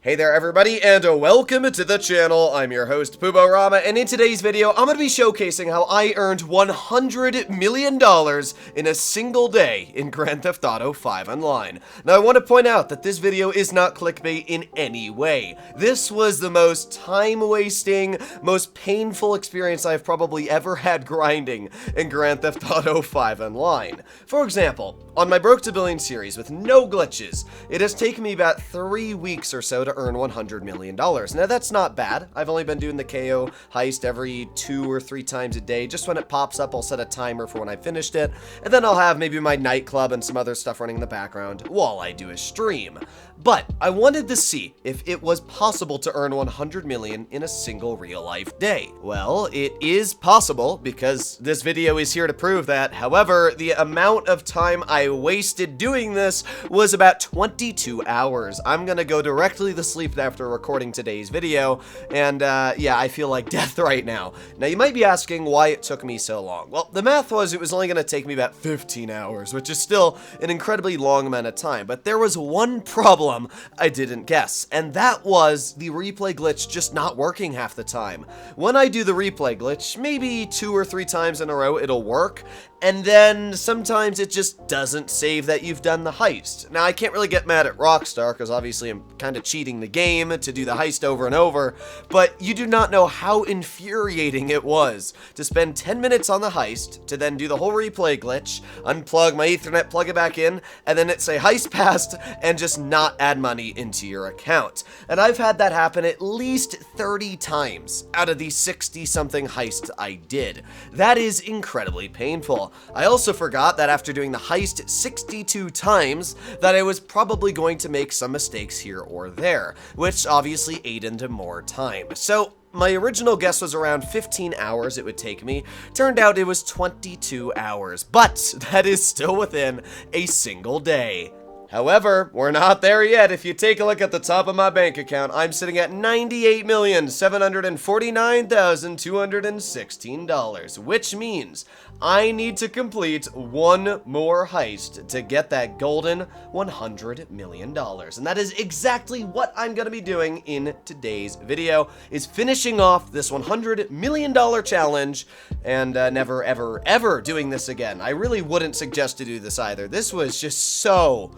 Hey there everybody, and welcome to the channel. I'm your host, Puborama, and in today's video, I'm going to be showcasing how I earned $100 million in a single day in Grand Theft Auto 5 Online. Now, I want to point out that this video is not clickbait in any way. This was the most time-wasting, most painful experience I've probably ever had grinding in Grand Theft Auto 5 Online. For example, on my Broke to Billion series with no glitches, it has taken me about 3 weeks or so to earn $100 million. Now that's not bad. I've only been doing the KO heist every 2 or 3 times a day. Just when it pops up, I'll set a timer for when I finished it, and then I'll have maybe my nightclub and some other stuff running in the background while I do a stream. But I wanted to see if it was possible to earn 100 million in a single real-life day. Well, it is possible because this video is here to prove that. However, the amount of time I wasted doing this was about 22 hours. I'm gonna go directly to sleep after recording today's video, and yeah, I feel like death right now. Now, you might be asking why it took me so long. Well, the math was it was only gonna take me about 15 hours, which is still an incredibly long amount of time, but there was one problem I didn't guess, and that was the replay glitch just not working half the time. When I do the replay glitch, maybe 2 or 3 times in a row it'll work, and then sometimes it just doesn't save that you've done the heist. Now, I can't really get mad at Rockstar, because obviously I'm kind of cheating the game to do the heist over and over, but you do not know how infuriating it was to spend 10 minutes on the heist, to then do the whole replay glitch, unplug my Ethernet, plug it back in, and then it say heist passed, and just not add money into your account. And I've had that happen at least 30 times out of the 60-something heists I did. That is incredibly painful. I also forgot that after doing the heist 62 times, that I was probably going to make some mistakes here or there, which obviously ate into more time. So my original guess was around 15 hours it would take me. Turned out it was 22 hours, but that is still within a single day. However, we're not there yet. If you take a look at the top of my bank account, I'm sitting at $98,749,216, which means I need to complete one more heist to get that golden $100 million. And that is exactly what I'm going to be doing in today's video, is finishing off this $100 million challenge and never, ever, ever doing this again. I really wouldn't suggest to do this either. This was just so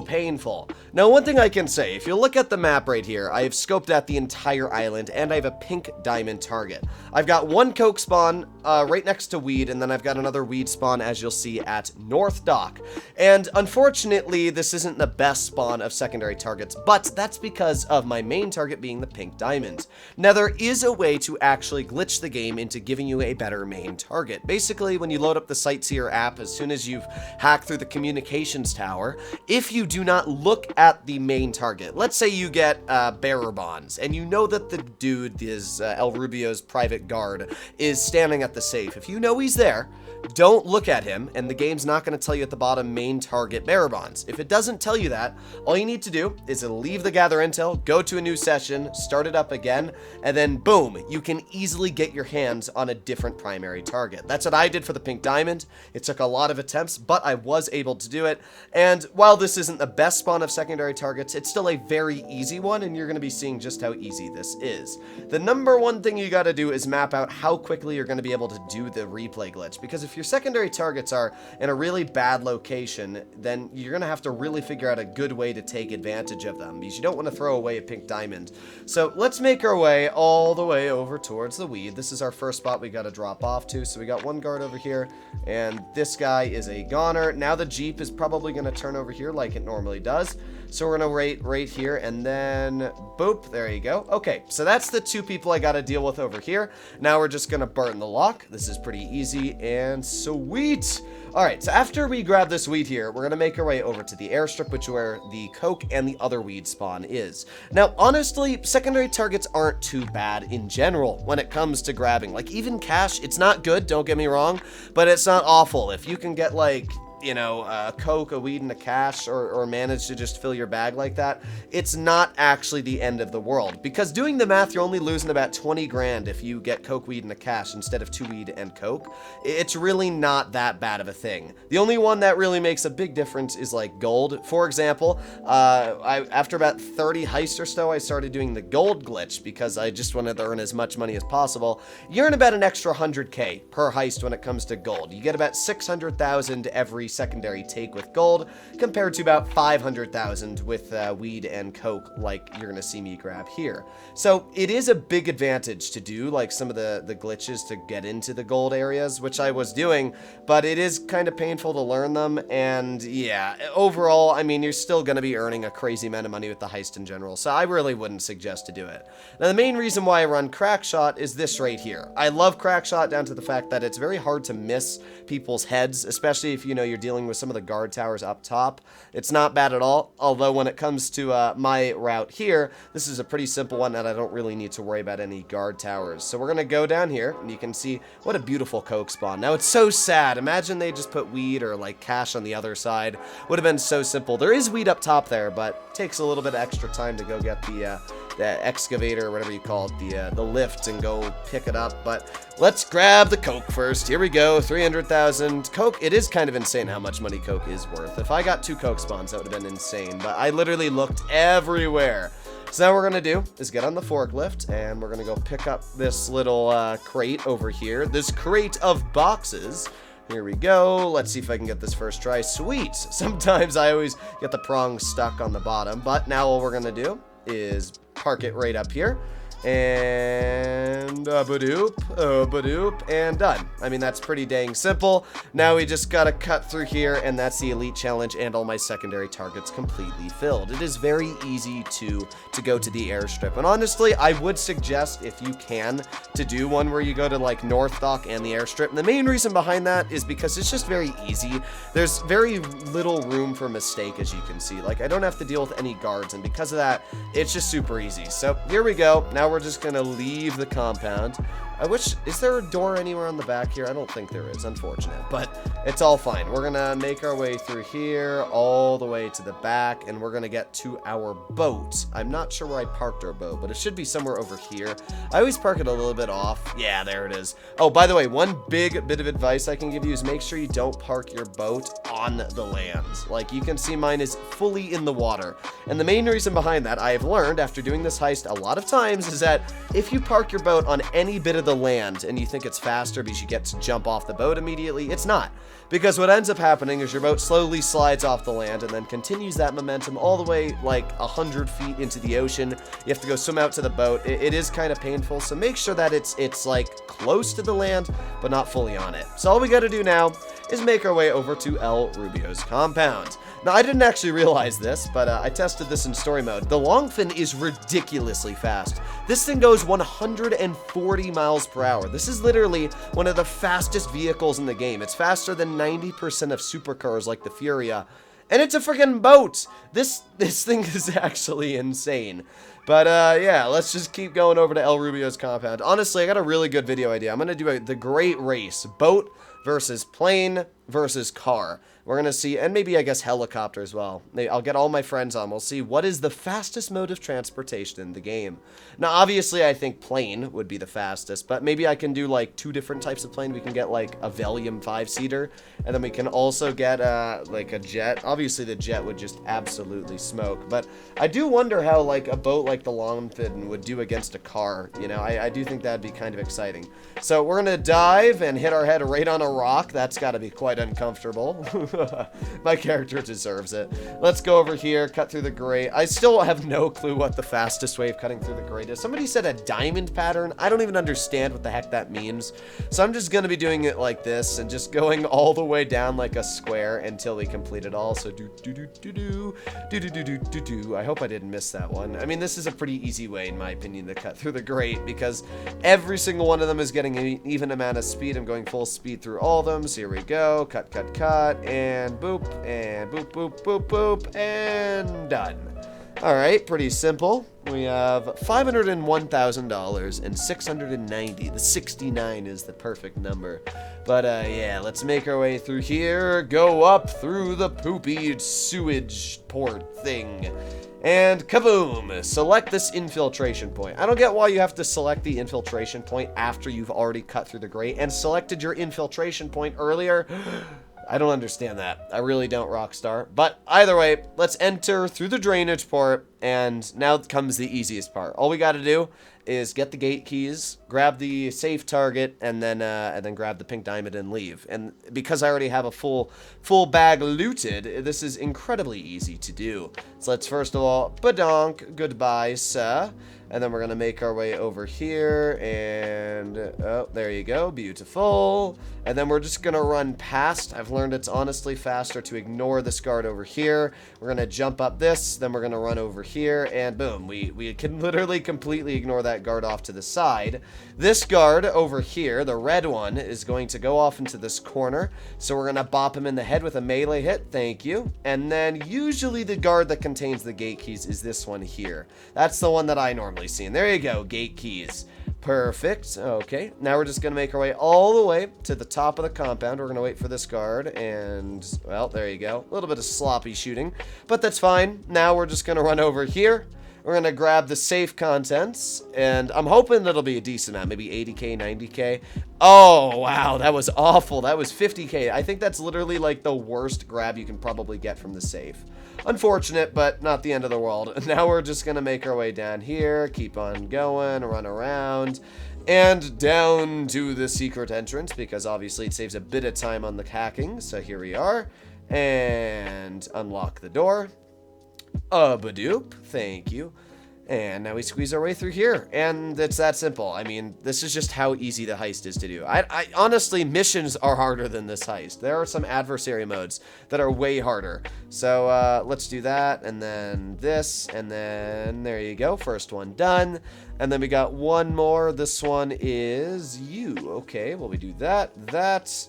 painful. Now, one thing I can say, if you look at the map right here, I have scoped out the entire island, and I have a pink diamond target. I've got one coke spawn right next to weed, and then I've got another weed spawn, as you'll see, at North Dock. And unfortunately, this isn't the best spawn of secondary targets, but that's because of my main target being the pink diamond. Now, there is a way to actually glitch the game into giving you a better main target. Basically, when you load up the Sightseer app, as soon as you've hacked through the communications tower, if you do not look at the main target, let's say you get bearer bonds, and you know that the dude is El Rubio's private guard is standing at the safe. If you know he's there, don't look at him, and the game's not going to tell you at the bottom main target bearer bonds. If it doesn't tell you that, all you need to do is leave the gather intel, go to a new session, start it up again, and then boom, you can easily get your hands on a different primary target. That's what I did for the pink diamond. It took a lot of attempts, but I was able to do it. And while this isn't the best spawn of secondary targets, it's still a very easy one, and you're going to be seeing just how easy this is. The number one thing you got to do is map out how quickly you're going to be able to do the replay glitch, because if your secondary targets are in a really bad location, then you're going to have to really figure out a good way to take advantage of them, because you don't want to throw away a pink diamond. So let's make our way all the way over towards the weed. This is our first spot we got to drop off to. So we got one guard over here, and this guy is a goner. Now the Jeep is probably going to turn over here like it normally does. So we're going to wait right here, and then boop, there you go. Okay, so that's the 2 people I got to deal with over here. Now we're just going to burn the lock. This is pretty easy and sweet. All right, so after we grab this weed here, we're going to make our way over to the airstrip, which is where the coke and the other weed spawn is. Now, honestly, secondary targets aren't too bad in general when it comes to grabbing. Like, even cash, it's not good, don't get me wrong, but it's not awful. If you can get, like, you know, a Coke, a weed, and a cash, or manage to just fill your bag like that, it's not actually the end of the world. Because doing the math, you're only losing about 20 grand if you get Coke, weed, and a cash instead of 2 weed and Coke. It's really not that bad of a thing. The only one that really makes a big difference is like gold. For example, after about 30 heists or so, I started doing the gold glitch because I just wanted to earn as much money as possible. You earn about an extra 100k per heist when it comes to gold. You get about 600,000 every secondary take with gold, compared to about 500,000 with weed and Coke, like you're gonna see me grab here. So it is a big advantage to do like some of the glitches to get into the gold areas, which I was doing, but it is kind of painful to learn them. And yeah, overall, I mean, you're still gonna be earning a crazy amount of money with the heist in general, so I really wouldn't suggest to do it. Now, the main reason why I run Crackshot is this right here. I love Crackshot down to the fact that it's very hard to miss people's heads, especially if, you know, you're dealing with some of the guard towers up top. It's not bad at all, although when it comes to my route here, this is a pretty simple one that I don't really need to worry about any guard towers. So we're gonna go down here, and you can see what a beautiful Coke spawn. Now, it's so sad. Imagine they just put weed or like cash on the other side. Would have been so simple. There is weed up top there, but it takes a little bit of extra time to go get the excavator, or whatever you call it, the lift, and go pick it up. But let's grab the Coke first. Here we go, 300,000. Coke, it is kind of insane how much money Coke is worth. If I got 2 Coke spawns, that would have been insane, but I literally looked everywhere. So now what we're gonna do is get on the forklift, and we're gonna go pick up this little crate over here, this crate of boxes. Here we go. Let's see if I can get this first try. Sweet. Sometimes I always get the prongs stuck on the bottom, but now what we're gonna do is park it right up here, and badoop, and done. I mean, that's pretty dang simple. Now we just gotta cut through here, and that's the elite challenge and all my secondary targets completely filled. It is very easy to go to the airstrip, and honestly, I would suggest, if you can, to do one where you go to like North Dock and the airstrip. And the main reason behind that is because it's just very easy. There's very little room for mistake, as you can see. Like, I don't have to deal with any guards, and because of that, it's just super easy. So here we go. Now we're just gonna leave the compound. Is there a door anywhere on the back here? I don't think there is, unfortunate, but it's all fine. We're gonna make our way through here all the way to the back, and we're gonna get to our boat. I'm not sure where I parked our boat, but it should be somewhere over here. I always park it a little bit off. Yeah, there it is. Oh, by the way, one big bit of advice I can give you is make sure you don't park your boat on the land. Like, you can see mine is fully in the water. And the main reason behind that, I have learned after doing this heist a lot of times, is that if you park your boat on any bit of the land and you think it's faster because you get to jump off the boat immediately, it's not. Because what ends up happening is your boat slowly slides off the land and then continues that momentum all the way like 100 feet into the ocean. You have to go swim out to the boat. It is kind of painful, so make sure that it's like close to the land but not fully on it. So all we got to do now is make our way over to El Rubio's compound. Now, I didn't actually realize this, but I tested this in story mode. The Longfin is ridiculously fast. This thing goes 140 miles per hour. This is literally one of the fastest vehicles in the game. It's faster than 90% of supercars like the Furia. And it's a freaking boat! This thing is actually insane. But yeah, let's just keep going over to El Rubio's compound. Honestly, I got a really good video idea. I'm gonna do the great race. Boat versus plane versus car. We're gonna see, and maybe I guess helicopter as well. I'll get all my friends on. We'll see what is the fastest mode of transportation in the game. Now, obviously, I think plane would be the fastest, but maybe I can do like 2 different types of plane. We can get like a Valium 5-seater, and then we can also get like a jet. Obviously, the jet would just absolutely smoke, but I do wonder how like a boat like the Longfin would do against a car. You know, I do think that'd be kind of exciting. So we're gonna dive and hit our head right on a rock. That's gotta be quite uncomfortable. My character deserves it. Let's go over here, cut through the grate. I still have no clue what the fastest way of cutting through the grate is. Somebody said a diamond pattern. I don't even understand what the heck that means. So I'm just gonna be doing it like this and just going all the way down like a square until we complete it all. So do. I hope I didn't miss that one. I mean, this is a pretty easy way, in my opinion, to cut through the grate because every single one of them is getting an even amount of speed. I'm going full speed through all of them. So here we go. Cut, and boop, and boop, and done. Alright, pretty simple. We have $501,000 and 690. The 69 is the perfect number. But, yeah, let's make our way through here. Go up through the poopy sewage port thing. And kaboom! Select this infiltration point. I don't get why you have to select the infiltration point after you've already cut through the grate and selected your infiltration point earlier. I don't understand that. I really don't, Rockstar. But either way, let's enter through the drainage port, and now comes the easiest part. All we gotta do is get the gate keys, grab the safe target, and then grab the pink diamond and leave. And because I already have a full bag looted, this is incredibly easy to do. So let's first of all, badonk, goodbye, sir. And then we're gonna make our way over here, and oh, there you go, beautiful. And then we're just gonna run past. I've learned it's honestly faster to ignore this guard over here. We're gonna jump up this, then we're gonna run over here, and boom, we can literally completely ignore that guard off to the side. This guard over here, the red one, is going to go off into this corner. So we're gonna bop him in the head with a melee hit, thank you. And then usually the guard that contains the gate keys is this one here. That's the one that I normally see. And there you go, gate keys. Perfect. Okay, now we're just gonna make our way all the way to the top of the compound. We're gonna wait for this guard, and well, there you go. A little bit of sloppy shooting, but that's fine. Now we're just gonna run over here. We're gonna grab the safe contents, and I'm hoping that'll be a decent amount, maybe 80k, 90k. Oh, wow, that was awful. That was 50k. I think that's literally like the worst grab you can probably get from the safe. Unfortunate, but not the end of the world. Now we're just gonna make our way down here, keep on going, run around, and down to the secret entrance, because obviously it saves a bit of time on the hacking. So here we are, and unlock the door. Badoop, thank you. And now we squeeze our way through here, and it's that simple. I mean, this is just how easy the heist is to do. I honestly, missions are harder than this heist. There are some adversary modes that are way harder. So let's do that, and then this, and then there you go. First one done. And then we got one more. This one is you. Okay, well, we do that. That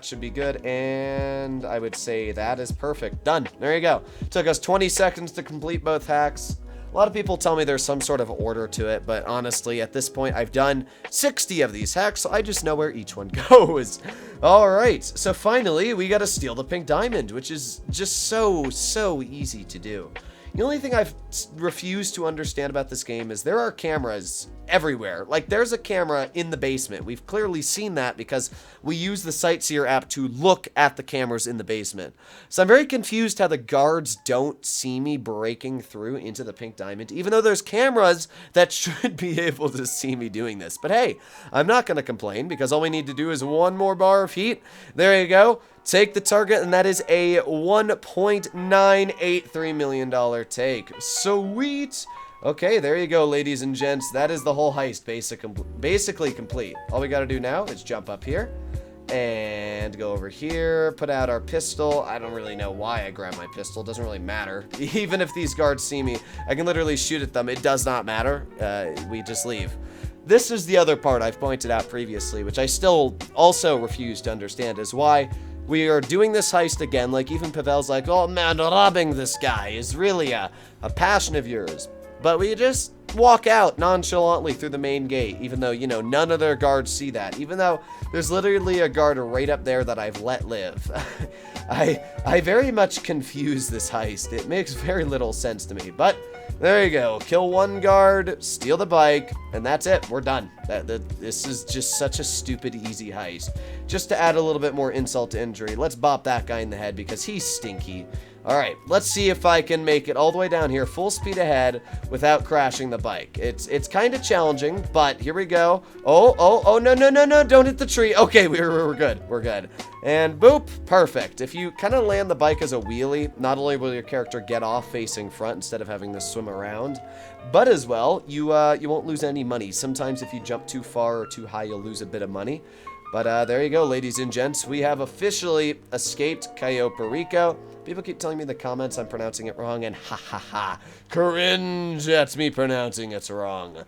should be good, and I would say that is perfect. Done. There you go. Took us 20 seconds to complete both hacks. A lot of people tell me there's some sort of order to it, but honestly, at this point, I've done 60 of these hacks, so I just know where each one goes. All right, so finally, we got to steal the pink diamond, which is just so easy to do. The only thing I've refused to understand about this game is there are cameras everywhere. Like, there's a camera in the basement. We've clearly seen that because we use the Sightseer app to look at the cameras in the basement. So I'm very confused how the guards don't see me breaking through into the pink diamond, even though there's cameras that should be able to see me doing this. But hey, I'm not going to complain because all we need to do is one more bar of heat. There you go. Take the target, and that is a $1.983 million take. Sweet! Okay, there you go, ladies and gents. That is the whole heist basically complete. All we gotta do now is jump up here and go over here, put out our pistol. I don't really know why I grabbed my pistol. Doesn't really matter. Even if these guards see me, I can literally shoot at them. It does not matter. We just leave. This is the other part I've pointed out previously, which I still also refuse to understand, is why we are doing this heist again. Like, even Pavel's like, oh man, robbing this guy is really a passion of yours. But we just walk out nonchalantly through the main gate, even though, you know, none of their guards see that. Even though there's literally a guard right up there that I've let live. I very much confuse this heist. It makes very little sense to me. But there you go. Kill one guard, steal the bike, and that's it. We're done. This is just such a stupid, easy heist. Just to add a little bit more insult to injury, let's bop that guy in the head because he's stinky. All right, let's see if I can make it all the way down here, full speed ahead, without crashing the bike. It's kind of challenging, but here we go. Oh, no, don't hit the tree. Okay, we're good, we're good. And boop, perfect. If you kind of land the bike as a wheelie, not only will your character get off facing front instead of having to swim around, but as well, you won't lose any money. Sometimes if you jump too far or too high, you'll lose a bit of money. But there you go, ladies and gents. We have officially escaped Cayo Perico. People keep telling me in the comments I'm pronouncing it wrong, and ha, cringe at me pronouncing it wrong.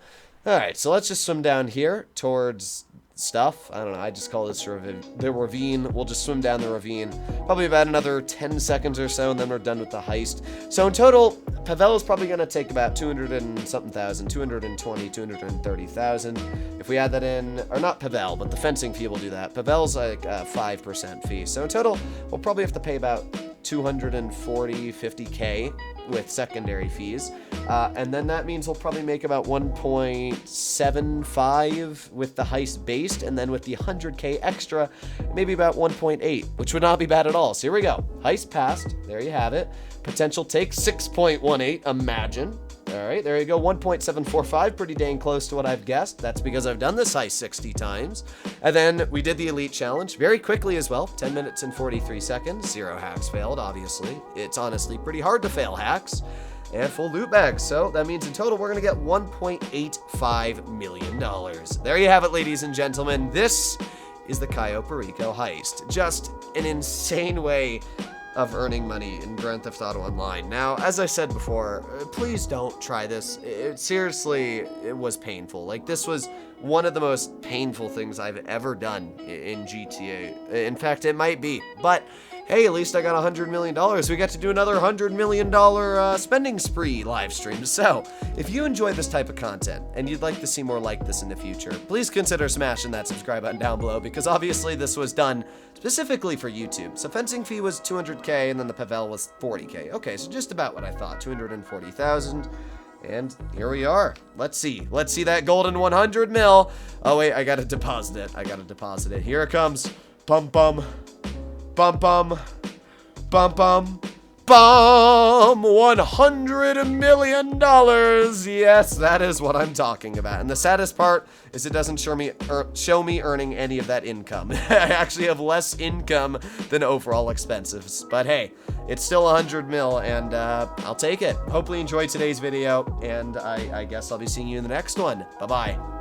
Alright, so let's just swim down here towards stuff. I don't know, I just call this the ravine. We'll just swim down the ravine. Probably about another 10 seconds or so, and then we're done with the heist. So in total, Pavel is probably going to take about 200 and something thousand, 220, 230,000. If we add that in, or not Pavel, but the fencing fee will do that. Pavel's like a 5% fee. So in total, we'll probably have to pay about 240, 50K with secondary fees. And then that means we'll probably make about 1.75 with the heist based, and then with the 100K extra, maybe about 1.8, which would not be bad at all. So here we go. Heist passed. There you have it. Potential take 6.18. Imagine. All right, there you go. 1.745, pretty dang close to what I've guessed. That's because I've done this heist 60 times. And then we did the elite challenge very quickly as well. 10 minutes and 43 seconds. 0 hacks failed, obviously. It's honestly pretty hard to fail hacks. And full loot bags. So that means in total, we're going to get $1.85 million. There you have it, ladies and gentlemen. This is the Cayo Perico heist. Just an insane way of earning money in Grand Theft Auto Online. Now, as I said before, please don't try this. Seriously, it was painful. Like, this was one of the most painful things I've ever done in GTA. In fact, it might be. But hey, at least I got $100 million. We got to do another $100 million spending spree live stream. So, if you enjoy this type of content and you'd like to see more like this in the future, please consider smashing that subscribe button down below, because obviously this was done specifically for YouTube. So fencing fee was 200K, and then the Pavel was 40K. Okay, so just about what I thought, 240,000. And here we are. Let's see that golden 100 mil. Oh wait, I gotta deposit it. Here it comes. Bum bum. Bum bum. Bum bum. Bum! $100 million! Yes, that is what I'm talking about. And the saddest part is it doesn't show me earning any of that income. I actually have less income than overall expenses. But hey, it's still 100 mil, and I'll take it. Hopefully you enjoyed today's video, and I guess I'll be seeing you in the next one. Bye-bye.